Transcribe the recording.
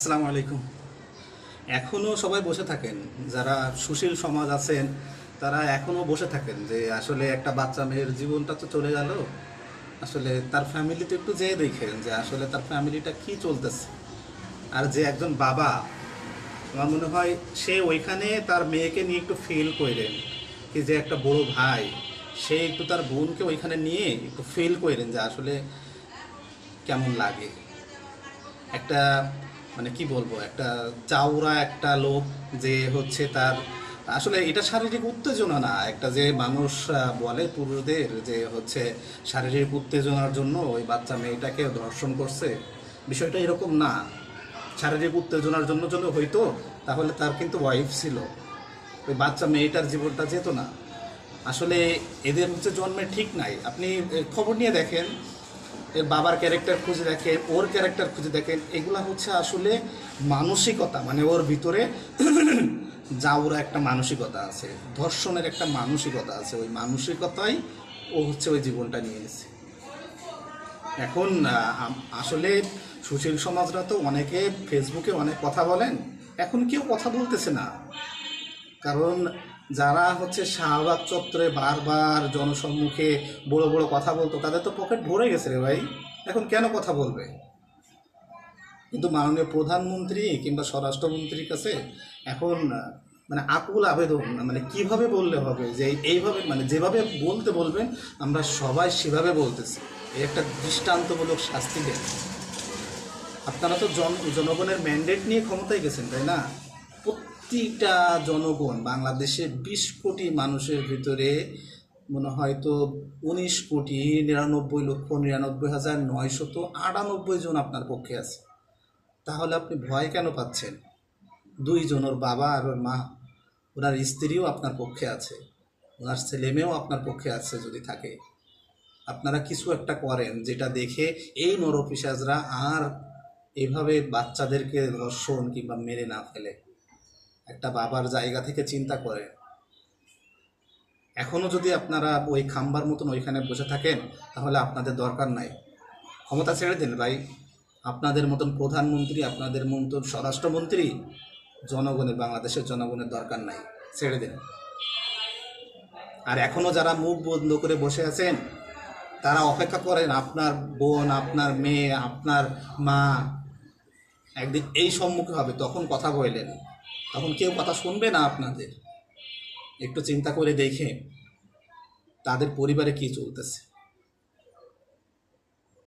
আসসালামু আলাইকুম। এখনও সবাই বসে থাকেন, যারা সুশীল সমাজ আছেন তারা এখনও বসে থাকেন যে আসলে একটা বাচ্চা মেয়ের জীবনটা তো চলে গেল, আসলে তার ফ্যামিলিতে একটু যেয়ে দেখেন যে আসলে তার ফ্যামিলিটা কি চলতেছে। আর যে একজন বাবা, আমার মনে হয় সে ওইখানে তার মেয়েকে নিয়ে একটু ফিল করেন, কি যে একটা বড় ভাই সে একটু তার বোনকে ওইখানে নিয়ে একটু ফিল করেন যে আসলে কেমন লাগে। একটা মানে কি বলবো, একটা চাউরা একটা লোক যে হচ্ছে তার আসলে এটা শারীরিক উত্তেজনা না, একটা যে মানুষ বলে পুরুষদের যে হচ্ছে শারীরিক উত্তেজনার জন্য ওই বাচ্চা মেয়েটাকে ধর্ষণ করছে, বিষয়টা এরকম না। শারীরিক উত্তেজনার জন্য যদি হইতো তাহলে তার কিন্তু ওয়াইফ ছিল, ওই বাচ্চা মেয়েটার জীবনটা যেত না। আসলে এদের হচ্ছে জন্মের ঠিক নাই। আপনি খবর নিয়ে দেখেন, এর বাবার ক্যারেক্টার খুঁজে দেখেন, ওর ক্যারেক্টার খুঁজে দেখেন, এগুলা হচ্ছে আসলে মানসিকতা, মানে ওর ভিতরে যাওরা একটা মানসিকতা আছে, ধর্ষণের একটা মানসিকতা আছে, ওই মানসিকতাই ও হচ্ছে ওই জীবনটা নিয়েছে। এখন আসলে সুশীল সমাজরা তো অনেকে ফেসবুকে অনেক কথা বলেন, এখন কেউ কথা বলতেছে না। কারণ যারা হচ্ছে শাহবাগ চত্বরে বারবার জনসম্মুখে বড় বড় কথা বলতো তাদের তো পকেট ভরে গেছে রে ভাই, এখন কেন কথা বলবে? কিন্তু মাননীয় প্রধানমন্ত্রী কিংবা স্বরাষ্ট্রমন্ত্রীর কাছে এখন মানে আকুল আবেদন, মানে কিভাবে বললে হবে যে এইভাবে, মানে যেভাবে বলতে বলবেন আমরা সবাই সেভাবে বলতেছি, এই একটা দৃষ্টান্তমূলক শাস্তি দেন। আপনারা তো জনগণের ম্যান্ডেট নিয়ে ক্ষমতায় গেছেন, তাই না? প্রতিটা জনগণ, বাংলাদেশে 20 কোটি মানুষের ভিতরে মনে হয় তো 19,99,99,998 জন আপনার পক্ষে আছে। তাহলে আপনি ভয় কেন পাচ্ছেন? 2 জন, ওর বাবা আর ওর মা, ওনার স্ত্রীও আপনার পক্ষে আছে, ওনার ছেলে মেয়েও আপনার পক্ষে আছে। যদি থাকে, আপনারা কিছু একটা করেন যেটা দেখে এই নরপিশাচরা আর এভাবে বাচ্চাদেরকে ধর্ষণ কিংবা মেরে না ফেলে। একটা বাবার জায়গা থেকে চিন্তা করেন। এখনও যদি আপনারা ওই খাম্বার মতন ওইখানে বসে থাকেন তাহলে আপনাদের দরকার নাই, ক্ষমতা ছেড়ে দিন ভাই। আপনাদের মতন প্রধানমন্ত্রী, আপনাদের মতন স্বরাষ্ট্রমন্ত্রী জনগণের, বাংলাদেশের জনগণের দরকার নাই, ছেড়ে দিন। আর এখনও যারা মুখ বন্ধ করে বসে আছেন তারা অপেক্ষা করেন, আপনার বোন, আপনার মেয়ে, আপনার মা একদিন এই সম্মুখে হবে, তখন কথা বললেন, তখন কেউ কথা শুনবে না আপনাদের। একটু চিন্তা করে দেখে তাদের পরিবারে কি চলতেছে।